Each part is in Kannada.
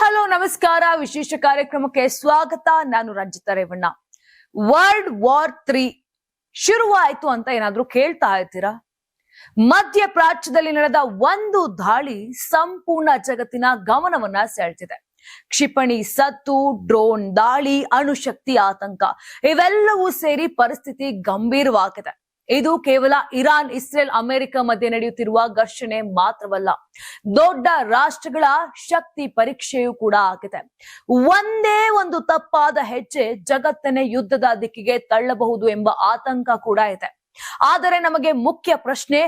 ಹಲೋ ನಮಸ್ಕಾರ. ವಿಶೇಷ ಕಾರ್ಯಕ್ರಮಕ್ಕೆ ಸ್ವಾಗತ. ನಾನು Ranjita Revanna. World War III ಶುರುವಾಯಿತು ಅಂತ ಏನಾದ್ರೂ ಕೇಳ್ತಾ ಇರ್ತೀರಾ? ಮಧ್ಯಪ್ರಾಚ್ಯದಲ್ಲಿ ನಡೆದ ಒಂದು ದಾಳಿ ಸಂಪೂರ್ಣ ಜಗತ್ತಿನ ಗಮನವನ್ನ ಸೆಳೆದಿದೆ. ಕ್ಷಿಪಣಿ ಸತ್ತು, ಡ್ರೋನ್ ದಾಳಿ, ಅಣುಶಕ್ತಿ ಆತಂಕ ಇವೆಲ್ಲವೂ ಸೇರಿ ಪರಿಸ್ಥಿತಿ ಗಂಭೀರವಾಗಿದೆ. ಇದು ಕೇವಲ ಇರಾನ್, ಇಸ್ರೇಲ್, ಅಮೆರಿಕ ಮಧ್ಯೆ ನಡೆಯುತ್ತಿರುವ ಘರ್ಷಣೆ ಮಾತ್ರವಲ್ಲ, ದೊಡ್ಡ ರಾಷ್ಟ್ರಗಳ ಶಕ್ತಿ ಪರೀಕ್ಷೆಯೂ ಕೂಡ ಆಗಿದೆ. ಒಂದೇ ಒಂದು ತಪ್ಪಾದ ಹೆಜ್ಜೆ ಜಗತ್ತನ್ನೇ ಯುದ್ಧದ ದಿಕ್ಕಿಗೆ ತಳ್ಳಬಹುದು ಎಂಬ ಆತಂಕ ಕೂಡ ಇದೆ. ಆದರೆ ನಮಗೆ ಮುಖ್ಯ ಪ್ರಶ್ನೆ,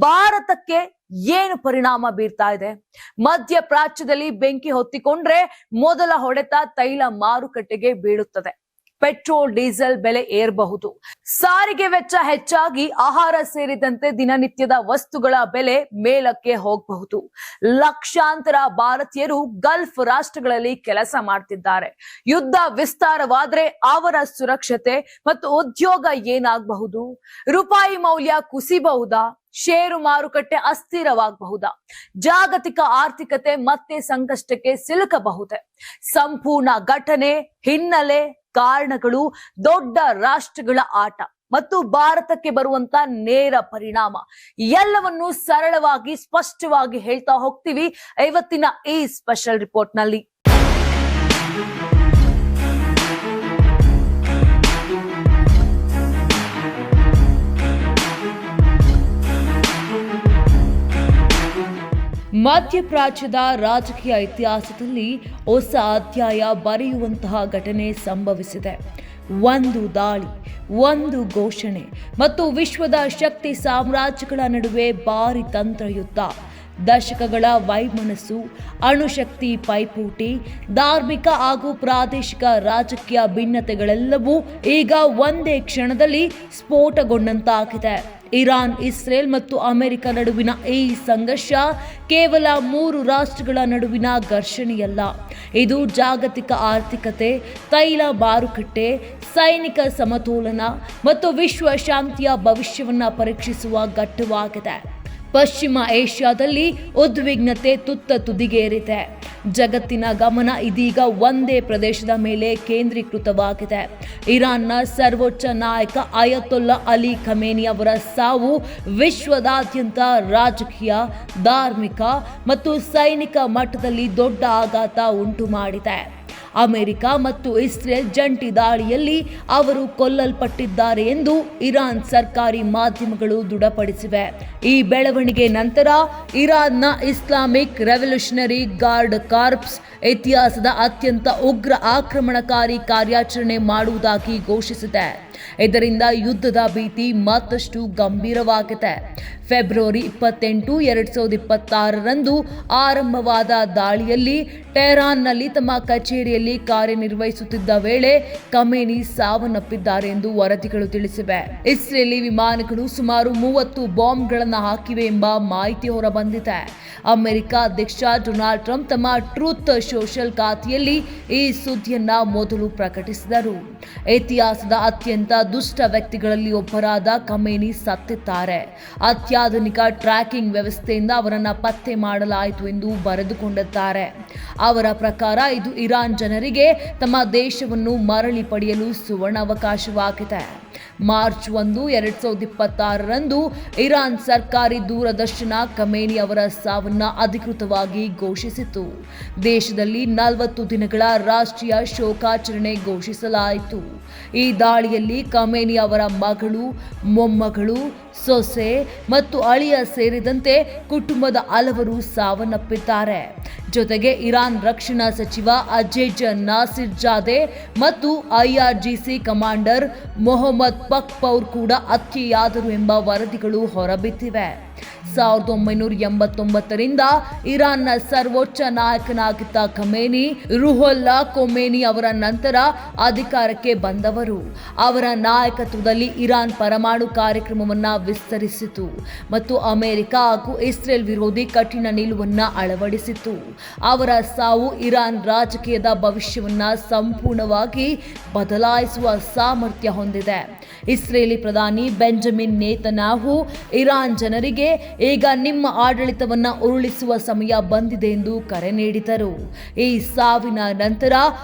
ಭಾರತಕ್ಕೆ ಏನು ಪರಿಣಾಮ ಬೀರ್ತಾ ಇದೆ? ಮಧ್ಯಪ್ರಾಚ್ಯದಲ್ಲಿ ಬೆಂಕಿ ಹೊತ್ತಿಕೊಂಡ್ರೆ ಮೊದಲ ಹೊಡೆತ ತೈಲ ಮಾರುಕಟ್ಟೆಗೆ ಬೀಳುತ್ತದೆ. ಪೆಟ್ರೋಲ್, ಡೀಸೆಲ್ ಬೆಲೆ ಏರಬಹುದು. ಸಾರಿಗೆ ವೆಚ್ಚ ಹೆಚ್ಚಾಗಿ ಆಹಾರ ಸೇರಿದಂತೆ ದಿನನಿತ್ಯದ ವಸ್ತುಗಳ ಬೆಲೆ ಮೇಲಕ್ಕೆ ಹೋಗಬಹುದು. ಲಕ್ಷಾಂತರ ಭಾರತೀಯರು ಗಲ್ಫ್ ರಾಷ್ಟ್ರಗಳಲ್ಲಿ ಕೆಲಸ ಮಾಡ್ತಿದ್ದಾರೆ. ಯುದ್ಧ ವಿಸ್ತಾರವಾದ್ರೆ ಅವರ ಸುರಕ್ಷತೆ ಮತ್ತು ಉದ್ಯೋಗ ಏನಾಗಬಹುದು? ರೂಪಾಯಿ ಮೌಲ್ಯ ಕುಸಿಬಹುದಾ? ಷೇರು ಮಾರುಕಟ್ಟೆ ಅಸ್ಥಿರವಾಗಬಹುದಾ? ಜಾಗತಿಕ ಆರ್ಥಿಕತೆ ಮತ್ತೆ ಸಂಕಷ್ಟಕ್ಕೆ ಸಿಲುಕಬಹುದೇ? ಸಂಪೂರ್ಣ ಘಟನೆ, ಹಿನ್ನೆಲೆ, ಕಾರಣಗಳು, ದೊಡ್ಡ ರಾಷ್ಟ್ರಗಳ ಆಟ ಮತ್ತು ಭಾರತಕ್ಕೆ ಬರುವಂತ ನೇರ ಪರಿಣಾಮ ಎಲ್ಲವನ್ನು ಸರಳವಾಗಿ ಸ್ಪಷ್ಟವಾಗಿ ಹೇಳ್ತಾ ಹೋಗ್ತೀವಿ ಇವತ್ತಿನ ಈ ಸ್ಪೆಷಲ್ ರಿಪೋರ್ಟ್ ನಲ್ಲಿ. ಮಧ್ಯಪ್ರಾಚ್ಯದ ರಾಜಕೀಯ ಇತಿಹಾಸದಲ್ಲಿ ಹೊಸ ಅಧ್ಯಾಯ ಬರೆಯುವಂತಹ ಘಟನೆ ಸಂಭವಿಸಿದೆ. ಒಂದು ದಾಳಿ, ಒಂದು ಘೋಷಣೆ ಮತ್ತು ವಿಶ್ವದ ಶಕ್ತಿ ಸಾಮ್ರಾಜ್ಯಗಳ ನಡುವೆ ಭಾರಿ ತಂತ್ರಯುದ್ಧ. ದಶಕಗಳ ವೈಮನಸ್ಸು, ಅಣುಶಕ್ತಿ ಪೈಪೋಟಿ, ಧಾರ್ಮಿಕ ಹಾಗೂ ಪ್ರಾದೇಶಿಕ ರಾಜಕೀಯ ಭಿನ್ನತೆಗಳೆಲ್ಲವೂ ಈಗ ಒಂದೇ ಕ್ಷಣದಲ್ಲಿ ಸ್ಫೋಟಗೊಂಡಂತಾಗಿದೆ. ಇರಾನ್, ಇಸ್ರೇಲ್ ಮತ್ತು ಅಮೆರಿಕ ನಡುವಿನ ಈ ಸಂಘರ್ಷ ಕೇವಲ 3 ರಾಷ್ಟ್ರಗಳ ನಡುವಿನ ಘರ್ಷಣೆಯಲ್ಲ. ಇದು ಜಾಗತಿಕ ಆರ್ಥಿಕತೆ, ತೈಲ ಮಾರುಕಟ್ಟೆ, ಸೈನಿಕ ಸಮತೋಲನ ಮತ್ತು ವಿಶ್ವ ಶಾಂತಿಯ ಭವಿಷ್ಯವನ್ನು ಪರೀಕ್ಷಿಸುವ ಘಟ್ಟವಾಗಿದೆ. ಪಶ್ಚಿಮ ಏಷ್ಯಾದಲ್ಲಿ ಉದ್ವಿಗ್ನತೆ ತುತ್ತ ತುದಿಗೇರಿದೆ. ಜಗತ್ತಿನ ಗಮನ ಇದೀಗ ಒಂದೇ ಪ್ರದೇಶದ ಮೇಲೆ ಕೇಂದ್ರೀಕೃತವಾಗಿದೆ. ಇರಾನ್ನ ಸರ್ವೋಚ್ಚ ನಾಯಕ ಅಯತೊಲ್ಲಾ ಅಲಿ ಖಮೇನಿ ಅವರ ಸಾವು ವಿಶ್ವದಾದ್ಯಂತ ರಾಜಕೀಯ, ಧಾರ್ಮಿಕ ಮತ್ತು ಸೈನಿಕ ಮಟ್ಟದಲ್ಲಿ ದೊಡ್ಡ ಆಘಾತ ಉಂಟು ಮಾಡಿದೆ. ಅಮೆರಿಕ ಮತ್ತು ಇಸ್ರೇಲ್ ಜಂಟಿ ದಾಳಿಯಲ್ಲಿ ಅವರು ಕೊಲ್ಲಲ್ಪಟ್ಟಿದ್ದಾರೆ ಎಂದು ಇರಾನ್ ಸರ್ಕಾರಿ ಮಾಧ್ಯಮಗಳು ದೃಢಪಡಿಸಿವೆ. ಈ ಬೆಳವಣಿಗೆ ನಂತರ ಇರಾನ್ನ ಇಸ್ಲಾಮಿಕ್ ರೆವಲ್ಯೂಷನರಿ ಗಾರ್ಡ್ ಕಾರ್ಪ್ಸ್ ಇತಿಹಾಸದ ಅತ್ಯಂತ ಉಗ್ರ ಆಕ್ರಮಣಕಾರಿ ಕಾರ್ಯಾಚರಣೆ ಮಾಡುವುದಾಗಿ ಘೋಷಿಸಿದೆ. ಇದರಿಂದ ಯುದ್ಧದ ಭೀತಿ ಮತ್ತಷ್ಟು ಗಂಭೀರವಾಗಿದೆ. ಫೆಬ್ರವರಿ 28, 2026ರಂದು ಆರಂಭವಾದ ದಾಳಿಯಲ್ಲಿ ಟೆಹರಾನ್ನಲ್ಲಿ ತಮ್ಮ ಕಚೇರಿಯಲ್ಲಿ ಕಾರ್ಯನಿರ್ವಹಿಸುತ್ತಿದ್ದ ವೇಳೆ ಖಮೇನಿ ಸಾವನ್ನಪ್ಪಿದ್ದಾರೆ ಎಂದು ವರದಿಗಳು ತಿಳಿಸಿವೆ. ಇಸ್ರೇಲಿ ವಿಮಾನಗಳು ಸುಮಾರು 30 ಬಾಂಬ್ಗಳನ್ನು ಹಾಕಿವೆ ಎಂಬ ಮಾಹಿತಿ ಹೊರಬಂದಿದೆ. ಅಮೆರಿಕ ಅಧ್ಯಕ್ಷ ಡೊನಾಲ್ಡ್ ಟ್ರಂಪ್ ತಮ್ಮ ಟ್ರೂತ್ ಸೋಷಿಯಲ್ ಖಾತೆಯಲ್ಲಿ ಈ ಸುದ್ದಿಯನ್ನ ಮೊದಲು ಪ್ರಕಟಿಸಿದರು. ಇತಿಹಾಸದ ಅತ್ಯಂತ ದುಷ್ಟ ವ್ಯಕ್ತಿಗಳಲ್ಲಿ ಒಬ್ಬರಾದ ಖಮೇನಿ ಸತ್ತಿದ್ದಾರೆ. ಅತ್ಯಾಧುನಿಕ ಟ್ರ್ಯಾಕಿಂಗ್ ವ್ಯವಸ್ಥೆಯಿಂದ ಅವರನ್ನ ಪತ್ತೆ ಮಾಡಲಾಯಿತು ಎಂದು ಬರೆದುಕೊಂಡಿದ್ದಾರೆ. ಅವರ ಪ್ರಕಾರ ಇದು ಇರಾನ್ ಜನರಿಗೆ ತಮ್ಮ ದೇಶವನ್ನು ಮರಳಿ ಪಡೆಯಲು ಸುವರ್ಣಾವಕಾಶವಾಗಿದೆ. ಮಾರ್ಚ್ 1, 2026ರಂದು ಇರಾನ್ ಸರ್ಕಾರಿ ದೂರದರ್ಶನ ಖಮೇನಿ ಅವರ ಸಾವನ್ನ ಅಧಿಕೃತವಾಗಿ ಘೋಷಿಸಿತು. ದೇಶದಲ್ಲಿ 40 ದಿನಗಳ ರಾಷ್ಟ್ರೀಯ ಶೋಕಾಚರಣೆ ಘೋಷಿಸಲಾಯಿತು. ಈ ದಾಳಿಯಲ್ಲಿ ಖಮೇನಿ ಅವರ ಮಗಳು, ಮೊಮ್ಮಗಳು, ಸೊಸೆ ಮತ್ತು ಅಳಿಯ ಸೇರಿದಂತೆ ಕುಟುಂಬದ ಹಲವರು ಸಾವನ್ನಪ್ಪಿದ್ದಾರೆ. ಜೊತೆಗೆ ಇರಾನ್ ರಕ್ಷಣಾ ಸಚಿವ ಅಜೇಜ್ ನಾಸಿರ್ ಜಾದೆ ಮತ್ತು IRGC ಕಮಾಂಡರ್ ಮೊಹಮ್ಮದ್ ಪಕ್ಪೌರ್ ಕೂಡ ಹತ್ಯೆಯಾದರು ಎಂಬ ವರದಿಗಳು ಹೊರಬಿದ್ದಿವೆ. 1989ರಿಂದ ಇರಾನ್ನ ಸರ್ವೋಚ್ಚ ನಾಯಕನಾಗಿದ್ದ ಖಮೇನಿ ರುಹುಲ್ಲಾ ಖೊಮೇನಿ ಅವರ ನಂತರ ಅಧಿಕಾರಕ್ಕೆ ಬಂದವರು. ಅವರ ನಾಯಕತ್ವದಲ್ಲಿ ಇರಾನ್ ಪರಮಾಣು ಕಾರ್ಯಕ್ರಮವನ್ನು ವಿಸ್ತರಿಸಿತು ಮತ್ತು ಅಮೆರಿಕ ಹಾಗೂ ಇಸ್ರೇಲ್ ವಿರೋಧಿ ಕಠಿಣ ನಿಲುವನ್ನು ಅಳವಡಿಸಿತು. ಅವರ ಸಾವು ಇರಾನ್ ರಾಜಕೀಯದ ಭವಿಷ್ಯವನ್ನ ಸಂಪೂರ್ಣವಾಗಿ ಬದಲಾಯಿಸುವ ಸಾಮರ್ಥ್ಯ ಹೊಂದಿದೆ. ಇಸ್ರೇಲಿ ಪ್ರಧಾನಿ ಬೆಂಜಮಿನ್ ನೇತನ್ಯಾಹು ಇರಾನ್ ಜನರಿಗೆ ಈಗ ನಿಮ್ಮ ಆಡಳಿತವನ್ನ ಉರುಳಿಸುವ ಸಮಯ ಬಂದಿದೆ ಎಂದು ಕರೆ ನೀಡಿದರು. ಈ ಸಾವಿನ ನಂತರ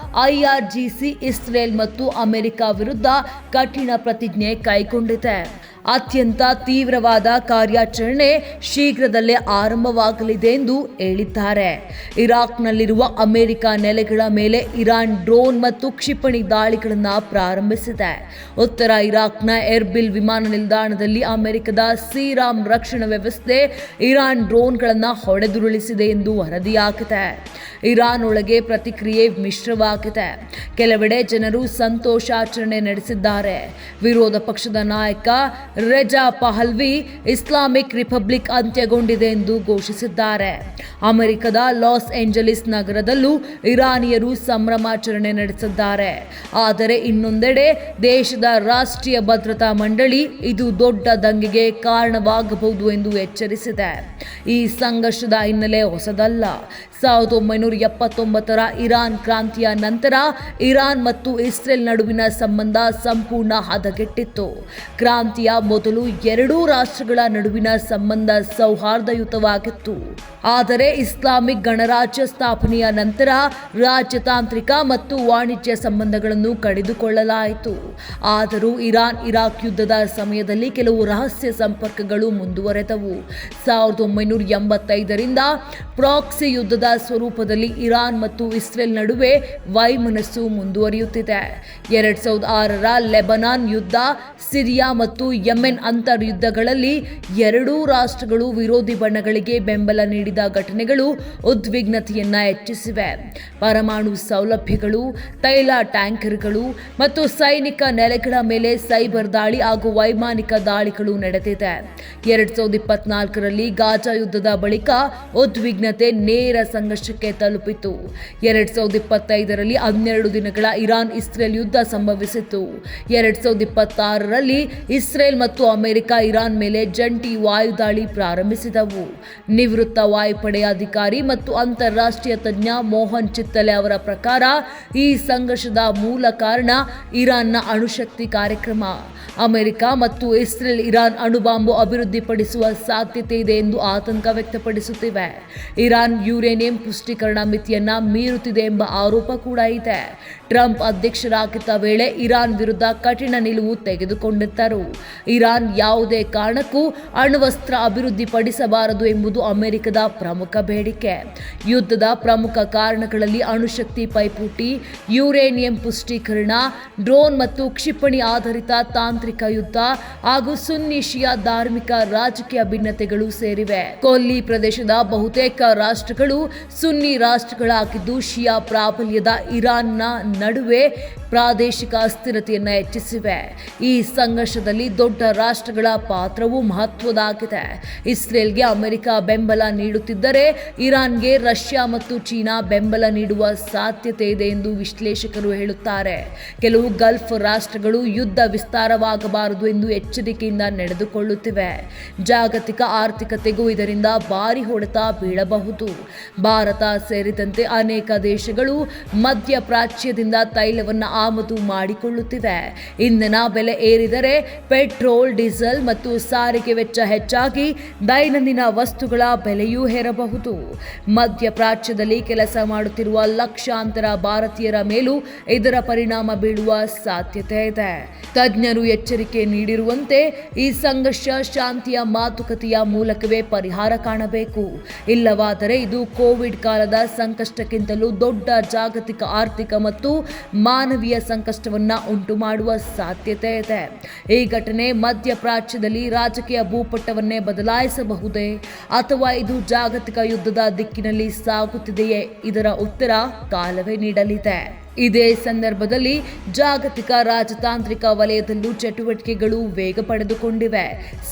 IRGC ಇಸ್ರೇಲ್ ಮತ್ತು ಅಮೆರಿಕ ವಿರುದ್ಧ ಕಠಿಣ ಪ್ರತಿಜ್ಞೆ ಕೈಗೊಂಡಿದೆ. ಅತ್ಯಂತ ತೀವ್ರವಾದ ಕಾರ್ಯಾಚರಣೆ ಶೀಘ್ರದಲ್ಲೇ ಆರಂಭವಾಗಲಿದೆ ಎಂದು ಹೇಳಿದ್ದಾರೆ. ಇರಾಕ್ನಲ್ಲಿರುವ ಅಮೆರಿಕ ನೆಲೆಗಳ ಮೇಲೆ ಇರಾನ್ ಡ್ರೋನ್ ಮತ್ತು ಕ್ಷಿಪಣಿ ದಾಳಿಗಳನ್ನು ಪ್ರಾರಂಭಿಸಿದೆ. ಉತ್ತರ ಇರಾಕ್ನ ಎರ್ಬಿಲ್ ವಿಮಾನ ನಿಲ್ದಾಣದಲ್ಲಿ ಅಮೆರಿಕದ ಸಿರಾಮ್ ರಕ್ಷಣಾ ವ್ಯವಸ್ಥೆ ಇರಾನ್ ಡ್ರೋನ್ಗಳನ್ನು ಹೊಡೆದುರುಳಿಸಿದೆ ಎಂದು ವರದಿಯಾಗಿದೆ. ಇರಾನ್ ಒಳಗೆ ಪ್ರತಿಕ್ರಿಯೆ ಮಿಶ್ರವಾಗಿದೆ. ಕೆಲವೆಡೆ ಜನರು ಸಂತೋಷಾಚರಣೆ ನಡೆಸಿದ್ದಾರೆ. ವಿರೋಧ ಪಕ್ಷದ ನಾಯಕ ರೆಜಾ ಪಹಲ್ವಿ ಇಸ್ಲಾಮಿಕ್ ರಿಪಬ್ಲಿಕ್ ಅಂತ್ಯಗೊಂಡಿದೆ ಎಂದು ಘೋಷಿಸಿದ್ದಾರೆ. ಅಮೆರಿಕದ ಲಾಸ್ ಏಂಜಲೀಸ್ ನಗರದಲ್ಲೂ ಇರಾನಿಯರು ಸಂಭ್ರಮಾಚರಣೆ ನಡೆಸಿದ್ದಾರೆ. ಆದರೆ ಇನ್ನೊಂದೆಡೆ ದೇಶದ ರಾಷ್ಟ್ರೀಯ ಭದ್ರತಾ ಮಂಡಳಿ ಇದು ದೊಡ್ಡ ದಂಗೆಗೆ ಕಾರಣವಾಗಬಹುದು ಎಂದು ಎಚ್ಚರಿಸಿದೆ. ಈ ಸಂಘರ್ಷದ ಹಿನ್ನೆಲೆ ಹೊಸದಲ್ಲ. 1979ರ ಇರಾನ್ ಕ್ರಾಂತಿಯ ನಂತರ ಇರಾನ್ ಮತ್ತು ಇಸ್ರೇಲ್ ನಡುವಿನ ಸಂಬಂಧ ಸಂಪೂರ್ಣ ಹದಗೆಟ್ಟಿತ್ತು. ಕ್ರಾಂತಿಯ ಮೊದಲು ಎರಡೂ ರಾಷ್ಟ್ರಗಳ ನಡುವಿನ ಸಂಬಂಧ ಸೌಹಾರ್ದಯುತವಾಗಿತ್ತು. ಆದರೆ ಇಸ್ಲಾಮಿಕ್ ಗಣರಾಜ್ಯ ಸ್ಥಾಪನೆಯ ನಂತರ ರಾಜತಾಂತ್ರಿಕ ಮತ್ತು ವಾಣಿಜ್ಯ ಸಂಬಂಧಗಳನ್ನು ಕಡಿದುಕೊಳ್ಳಲಾಯಿತು. ಆದರೂ ಇರಾನ್ ಇರಾಕ್ ಯುದ್ಧದ ಸಮಯದಲ್ಲಿ ಕೆಲವು ರಹಸ್ಯ ಸಂಪರ್ಕಗಳು ಮುಂದುವರೆದವು. 1985ರಿಂದ ಪ್ರಾಕ್ಸಿ ಯುದ್ಧದ ಸ್ವರೂಪದಲ್ಲಿ ಇರಾನ್ ಮತ್ತು ಇಸ್ರೇಲ್ ನಡುವೆ ವೈಮನಸ್ಸು ಮುಂದುವರಿಯುತ್ತಿದೆ. 2006ರ ಲೆಬನಾನ್ ಯುದ್ಧ, ಸಿರಿಯಾ ಮತ್ತು ಯೆಮೆನ್ ಅಂತರ್ ಯುದ್ಧಗಳಲ್ಲಿ ಎರಡೂ ರಾಷ್ಟ್ರಗಳು ವಿರೋಧಿ ಬಣಗಳಿಗೆ ಬೆಂಬಲ ನೀಡಿದ ಘಟನೆಗಳು ಉದ್ವಿಗ್ನತೆಯನ್ನ ಹೆಚ್ಚಿಸಿವೆ. ಪರಮಾಣು ಸೌಲಭ್ಯಗಳು, ತೈಲ ಟ್ಯಾಂಕರ್ಗಳು ಮತ್ತು ಸೈನಿಕ ನೆಲೆಗಳ ಮೇಲೆ ಸೈಬರ್ ದಾಳಿ ಹಾಗೂ ವೈಮಾನಿಕ ದಾಳಿಗಳು ನಡೆದಿದೆ. 2024ರಲ್ಲಿ ಗಾಜಾ ಯುದ್ಧದ ಬಳಿಕ ಉದ್ವಿಗ್ನತೆ ನೇರ ಸಂಘರ್ಷಕ್ಕೆ ತಲುಪಿತು. 2025ರಲ್ಲಿ 12 ದಿನಗಳ ಇರಾನ್ ಇಸ್ರೇಲ್ ಯುದ್ಧ ಸಂಭವಿಸಿತು. 2026ರಲ್ಲಿ ಇಸ್ರೇಲ್ ಮತ್ತು ಅಮೆರಿಕ ಇರಾನ್ ಮೇಲೆ ಜಂಟಿ ವಾಯುದಾಳಿ ಪ್ರಾರಂಭಿಸಿದವು. ನಿವೃತ್ತ ವಾಯುಪಡೆಯ ಅಧಿಕಾರಿ ಮತ್ತು ಅಂತಾರಾಷ್ಟ್ರೀಯ ತಜ್ಞ ಮೋಹನ್ ಚಿತ್ತಲೆ ಅವರ ಪ್ರಕಾರ ಈ ಸಂಘರ್ಷದ ಮೂಲ ಕಾರಣ ಇರಾನ್ನ ಅಣುಶಕ್ತಿ ಕಾರ್ಯಕ್ರಮ. ಅಮೆರಿಕ ಮತ್ತು ಇಸ್ರೇಲ್ ಇರಾನ್ ಅಣುಬಾಂಬು ಅಭಿವೃದ್ಧಿಪಡಿಸುವ ಸಾಧ್ಯತೆ ಇದೆ ಎಂದು ಆತಂಕ ವ್ಯಕ್ತಪಡಿಸುತ್ತಿವೆ. ಇರಾನ್ ಯುರೇನಿಯಂ ಪುಷ್ಟೀಕರಣ ಮಿತಿಯನ್ನ ಮೀರುತ್ತಿದೆ ಎಂಬ ಆರೋಪ ಕೂಡ ಇದೆ. ಟ್ರಂಪ್ ಅಧ್ಯಕ್ಷರಾಗಿದ್ದ ವೇಳೆ ಇರಾನ್ ವಿರುದ್ಧ ಕಠಿಣ ನಿಲುವು ತೆಗೆದುಕೊಂಡಿದ್ದರು. ಇರಾನ್ ಯಾವುದೇ ಕಾರಣಕ್ಕೂ ಅಣ್ವಸ್ತ್ರ ಅಭಿವೃದ್ಧಿಪಡಿಸಬಾರದು ಎಂಬುದು ಅಮೆರಿಕದ ಪ್ರಮುಖ ಬೇಡಿಕೆ. ಯುದ್ಧದ ಪ್ರಮುಖ ಕಾರಣಗಳಲ್ಲಿ ಅಣುಶಕ್ತಿ ಪೈಪೋಟಿ, ಯುರೇನಿಯಂ ಪುಷ್ಟೀಕರಣ, ಡ್ರೋನ್ ಮತ್ತು ಕ್ಷಿಪಣಿ ಆಧಾರಿತ ತಾಂತ್ರಿಕ ಯುದ್ಧ ಹಾಗೂ ಸುನ್ನಿ ಶಿಯಾ ಧಾರ್ಮಿಕ ರಾಜಕೀಯ ಭಿನ್ನತೆಗಳು ಸೇರಿವೆ. ಕೊಲ್ಲಿ ಪ್ರದೇಶದ ಬಹುತೇಕ ರಾಷ್ಟ್ರಗಳು ಸುನ್ನಿ ರಾಷ್ಟ್ರಗಳಾಗಿದ್ದು, ಶಿಯಾ ಪ್ರಾಬಲ್ಯದ ಇರಾನ್ನ ನಡುವೆ ಪ್ರಾದೇಶಿಕ ಅಸ್ಥಿರತೆಯನ್ನು ಹೆಚ್ಚಿಸಿವೆ. ಈ ಸಂಘರ್ಷದಲ್ಲಿ ದೊಡ್ಡ ರಾಷ್ಟ್ರಗಳ ಪಾತ್ರವು ಮಹತ್ವದಾಗಿದೆ. ಇಸ್ರೇಲ್ಗೆ ಅಮೆರಿಕ ಬೆಂಬಲ ನೀಡುತ್ತಿದ್ದರೆ ಇರಾನ್ಗೆ ರಷ್ಯಾ ಮತ್ತು ಚೀನಾ ಬೆಂಬಲ ನೀಡುವ ಸಾಧ್ಯತೆ ಇದೆ ಎಂದು ವಿಶ್ಲೇಷಕರು ಹೇಳುತ್ತಾರೆ. ಕೆಲವು ಗಲ್ಫ್ ರಾಷ್ಟ್ರಗಳು ಯುದ್ಧ ವಿಸ್ತಾರವಾಗಬಾರದು ಎಂದು ಎಚ್ಚರಿಕೆಯಿಂದ ನಡೆದುಕೊಳ್ಳುತ್ತಿವೆ. ಜಾಗತಿಕ ಆರ್ಥಿಕತೆಗೂ ಇದರಿಂದ ಭಾರಿ ಹೊಡೆತ ಬೀಳಬಹುದು. ಭಾರತ ಸೇರಿದಂತೆ ಅನೇಕ ದೇಶಗಳು ಮಧ್ಯಪ್ರಾಚ್ಯದಿಂದ ತೈಲವನ್ನು ಆಮದು ಮಾಡಿಕೊಳ್ಳುತ್ತಿವೆ. ಇಂಧನ ಬೆಲೆ ಏರಿದರೆ ಪೆಟ್ರೋಲ್, ಡೀಸೆಲ್ ಮತ್ತು ಸಾರಿಗೆ ವೆಚ್ಚ ಹೆಚ್ಚಾಗಿ ದೈನಂದಿನ ವಸ್ತುಗಳ ಬೆಲೆಯೂ ಏರಬಹುದು. ಮಧ್ಯಪ್ರಾಚ್ಯದಲ್ಲಿ ಕೆಲಸ ಮಾಡುತ್ತಿರುವ ಲಕ್ಷಾಂತರ ಭಾರತೀಯರ ಮೇಲೂ ಇದರ ಪರಿಣಾಮ ಬೀಳುವ ಸಾಧ್ಯತೆ ಇದೆ. ತಜ್ಞರು ಎಚ್ಚರಿಕೆ ನೀಡಿರುವಂತೆ ಈ ಸಂಘರ್ಷ ಶಾಂತಿಯ ಮಾತುಕತೆಯ ಮೂಲಕವೇ ಪರಿಹಾರ ಕಾಣಬೇಕು. ಇಲ್ಲವಾದರೆ ಇದು ಕೋವಿಡ್ ಕಾಲದ ಸಂಕಷ್ಟಕ್ಕಿಂತಲೂ ದೊಡ್ಡ ಜಾಗತಿಕ ಆರ್ಥಿಕ ಮತ್ತು ಮಾನವೀಯ ಸಂಕಷ್ಟವನ್ನ ಉಂಟು ಮಾಡುವ ಸಾಧ್ಯತೆ ಇದೆ. ಈ ಘಟನೆ ಮಧ್ಯಪ್ರಾಚ್ಯದಲ್ಲಿ ರಾಜಕೀಯ ಭೂಪಟವನ್ನೇ ಬದಲಾಯಿಸಬಹುದೇ ಅಥವಾ ಇದು ಜಾಗತಿಕ ಯುದ್ಧದ ದಿಕ್ಕಿನಲ್ಲಿ ಸಾಗುತ್ತಿದೆಯೇ? ಇದರ ಉತ್ತರ ಕಾಲವೇ ನೀಡಲಿದೆ. ಇದೇ ಸಂದರ್ಭದಲ್ಲಿ ಜಾಗತಿಕ ರಾಜತಾಂತ್ರಿಕ ವಲಯದಲ್ಲೂ ಚಟುವಟಿಕೆಗಳು ವೇಗ ಪಡೆದುಕೊಂಡಿವೆ.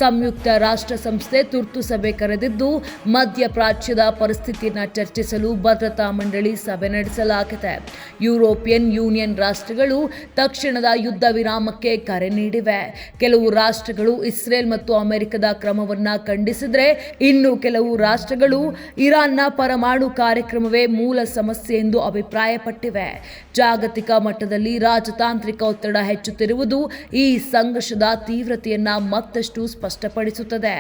ಸಂಯುಕ್ತ ರಾಷ್ಟ್ರ ಸಂಸ್ಥೆ ತುರ್ತು ಸಭೆ ಕರೆದಿದ್ದು ಮಧ್ಯಪ್ರಾಚ್ಯದ ಪರಿಸ್ಥಿತಿಯನ್ನು ಚರ್ಚಿಸಲು ಭದ್ರತಾ ಮಂಡಳಿ ಸಭೆ ನಡೆಸಲಾಗಿದೆ. ಯುರೋಪಿಯನ್ ಯೂನಿಯನ್ ರಾಷ್ಟ್ರಗಳು ತಕ್ಷಣದ ಯುದ್ಧ ವಿರಾಮಕ್ಕೆ ಕರೆ ನೀಡಿವೆ. ಕೆಲವು ರಾಷ್ಟ್ರಗಳು ಇಸ್ರೇಲ್ ಮತ್ತು ಅಮೆರಿಕದ ಕ್ರಮವನ್ನು ಖಂಡಿಸಿದರೆ ಇನ್ನು ಕೆಲವು ರಾಷ್ಟ್ರಗಳು ಇರಾನ್ನ ಪರಮಾಣು ಕಾರ್ಯಕ್ರಮವೇ ಮೂಲ ಸಮಸ್ಯೆ ಎಂದು ಅಭಿಪ್ರಾಯಪಟ್ಟಿವೆ. ಜಾಗತಿಕ ಮಟ್ಟದಲ್ಲಿ ರಾಜತಾಂತ್ರಿಕ ಒತ್ತಡ ಹೆಚ್ಚುತ್ತಿರುವುದು ಈ ಸಂಘರ್ಷದ ತೀವ್ರತೆಯನ್ನ ಮತ್ತಷ್ಟು ಸ್ಪಷ್ಟಪಡಿಸುತ್ತದೆ.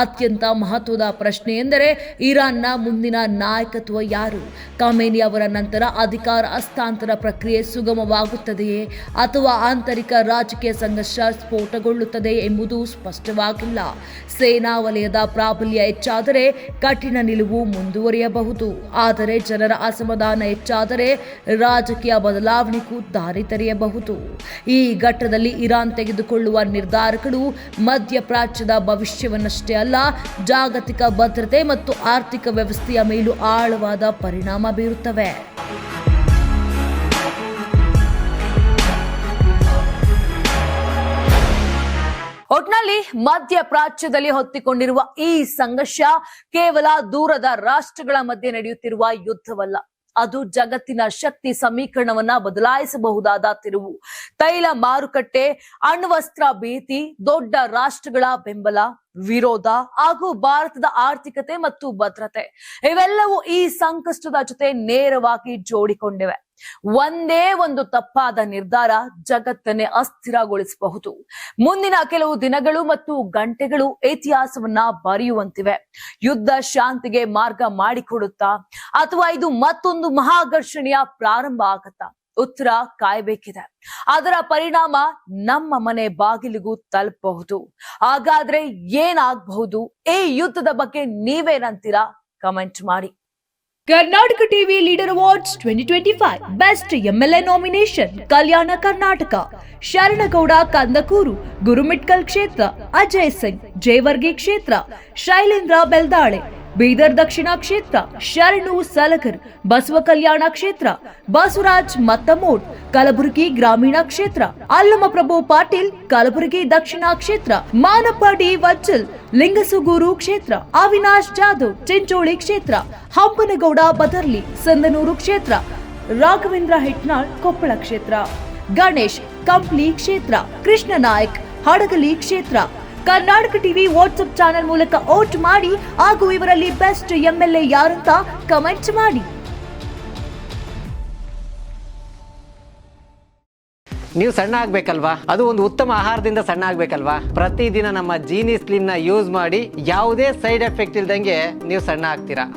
ಅತ್ಯಂತ ಮಹತ್ವದ ಪ್ರಶ್ನೆ ಎಂದರೆ ಇರಾನ್ನ ಮುಂದಿನ ನಾಯಕತ್ವ ಯಾರು? ಖಮೇನಿ ಅವರ ನಂತರ ಅಧಿಕಾರ ಹಸ್ತಾಂತರ ಪ್ರಕ್ರಿಯೆ ಸುಗಮವಾಗುತ್ತದೆಯೇ ಅಥವಾ ಆಂತರಿಕ ರಾಜಕೀಯ ಸಂಘರ್ಷ ಸ್ಫೋಟಗೊಳ್ಳುತ್ತದೆ ಎಂಬುದು ಸ್ಪಷ್ಟವಾಗಿಲ್ಲ. ಸೇನಾ ವಲಯದ ಪ್ರಾಬಲ್ಯ ಹೆಚ್ಚಾದರೆ ಕಠಿಣ ನಿಲುವು ಮುಂದುವರಿಯಬಹುದು. ಆದರೆ ಜನರ ಅಸಮಾಧಾನ ಹೆಚ್ಚಾದರೆ ರಾಜಕೀಯ ಬದಲಾವಣೆಗೂ ದಾರಿ ತೆರೆಯಬಹುದು. ಈ ಘಟ್ಟದಲ್ಲಿ ಇರಾನ್ ತೆಗೆದುಕೊಳ್ಳುವ ನಿರ್ಧಾರಗಳು ಮಧ್ಯಪ್ರಾಚ್ಯದ ಭವಿಷ್ಯವನ್ನಷ್ಟೇ ಅಲ್ಲ, ಜಾಗತಿಕ ಭದ್ರತೆ ಮತ್ತು ಆರ್ಥಿಕ ವ್ಯವಸ್ಥೆಯ ಮೇಲೂ ಆಳವಾದ ಪರಿಣಾಮ ಬೀರುತ್ತವೆ. ಒಟ್ನಲ್ಲಿ ಮಧ್ಯಪ್ರಾಚ್ಯದಲ್ಲಿ ಹೊತ್ತಿಕೊಂಡಿರುವ ಈ ಸಂಘರ್ಷ ಕೇವಲ ದೂರದ ರಾಷ್ಟ್ರಗಳ ಮಧ್ಯೆ ನಡೆಯುತ್ತಿರುವ ಯುದ್ಧವಲ್ಲ, ಅದು ಜಗತ್ತಿನ ಶಕ್ತಿ ಸಮೀಕರಣವನ್ನ ಬದಲಾಯಿಸಬಹುದಾದ ತಿರುವು. ತೈಲ ಮಾರುಕಟ್ಟೆ, ಅಣ್ವಸ್ತ್ರ ಭೀತಿ, ದೊಡ್ಡ ರಾಷ್ಟ್ರಗಳ ಬೆಂಬಲ, ವಿರೋಧ ಹಾಗೂ ಭಾರತದ ಆರ್ಥಿಕತೆ ಮತ್ತು ಭದ್ರತೆ ಇವೆಲ್ಲವೂ ಈ ಸಂಕಷ್ಟದ ಜೊತೆ ನೇರವಾಗಿ ಜೋಡಿಕೊಂಡಿವೆ. ಒಂದೇ ಒಂದು ತಪ್ಪಾದ ನಿರ್ಧಾರ ಜಗತ್ತನ್ನೇ ಅಸ್ಥಿರಗೊಳಿಸಬಹುದು. ಮುಂದಿನ ಕೆಲವು ದಿನಗಳು ಮತ್ತು ಗಂಟೆಗಳು ಇತಿಹಾಸವನ್ನ ಬರೆಯುವಂತಿವೆ. ಯುದ್ಧ ಶಾಂತಿಗೆ ಮಾರ್ಗ ಮಾಡಿಕೊಡುತ್ತಾ ಅಥವಾ ಇದು ಮತ್ತೊಂದು ಮಹಾಘರ್ಷಣೆಯ ಪ್ರಾರಂಭ ಆಗತ್ತಾ? ಉತ್ತರ ಕಾಯಬೇಕಿದೆ. ಅದರ ಪರಿಣಾಮ ನಮ್ಮ ಮನೆ ಬಾಗಿಲಿಗೂ ತಲುಪಬಹುದು. ಹಾಗಾದ್ರೆ ಏನಾಗಬಹುದು? ಈ ಯುದ್ಧದ ಬಗ್ಗೆ ನೀವೇನಂತೀರಾ? ಕಮೆಂಟ್ ಮಾಡಿ. Karnataka TV leader awards 2025 best MLA nomination Kalyana Karnataka, Sharanagouda Kandakur Gurmitkal ಕ್ಷೇತ್ರ, ಅಜಯ್ ಸಿಂಗ್ ಜೇವರ್ಗಿ ಕ್ಷೇತ್ರ, ಶೈಲೇಂದ್ರ ಬೆಲ್ದಾಳೆ ಬೀದರ್ ದಕ್ಷಿಣ ಕ್ಷೇತ್ರ, ಶರಣು ಸಲಗರ್ ಬಸವ ಕಲ್ಯಾಣ ಕ್ಷೇತ್ರ, ಬಸವರಾಜ್ ಮತ್ತಮೋಡ್ ಕಲಬುರಗಿ ಗ್ರಾಮೀಣ ಕ್ಷೇತ್ರ, ಅಲ್ಲಮಪ್ರಭು ಪಾಟೀಲ್ ಕಲಬುರಗಿ ದಕ್ಷಿಣ ಕ್ಷೇತ್ರ, ಮಾನಪ್ಪ ಡಿ ವಜ್ಜಲ್ ಲಿಂಗಸುಗೂರು ಕ್ಷೇತ್ರ, ಅವಿನಾಶ್ ಜಾಧವ್ ಚಿಂಚೋಳಿ ಕ್ಷೇತ್ರ, ಹಂಪನಗೌಡ ಬದರ್ಲಿ ಸಂದನೂರು ಕ್ಷೇತ್ರ, ರಾಘವೇಂದ್ರ ಹಿಟ್ನಾಳ್ ಕೊಪ್ಪಳ ಕ್ಷೇತ್ರ, ಗಣೇಶ್ ಕಂಪ್ಲಿ ಕ್ಷೇತ್ರ, ಕೃಷ್ಣ ನಾಯಕ್ ಹಡಗಲಿ ಕ್ಷೇತ್ರ. ಕರ್ನಾಟಕ ಟಿವಿ ವಾಟ್ಸ್ಆಪ್ ಚಾನೆಲ್ ಮೂಲಕ ವೋಟ್ ಮಾಡಿ ಹಾಗೂ ಇವರಲ್ಲಿ ಬೆಸ್ಟ್ MLA ಯಾರಂತ ಕಮೆಂಟ್ ಮಾಡಿ. ನೀವು ಸಣ್ಣ ಆಗ್ಬೇಕಲ್ವಾ? ಅದು ಒಂದು ಉತ್ತಮ ಆಹಾರದಿಂದ ಸಣ್ಣ ಆಗ್ಬೇಕಲ್ವಾ? ಪ್ರತಿದಿನ ನಮ್ಮ ಜೀನಿ ಸ್ಲಿಮ್ ನ ಯೂಸ್ ಮಾಡಿ ಯಾವುದೇ ಸೈಡ್ ಎಫೆಕ್ಟ್ ಇಲ್ದಂಗೆ ನೀವು ಸಣ್ಣ ಆಗ್ತೀರಾ.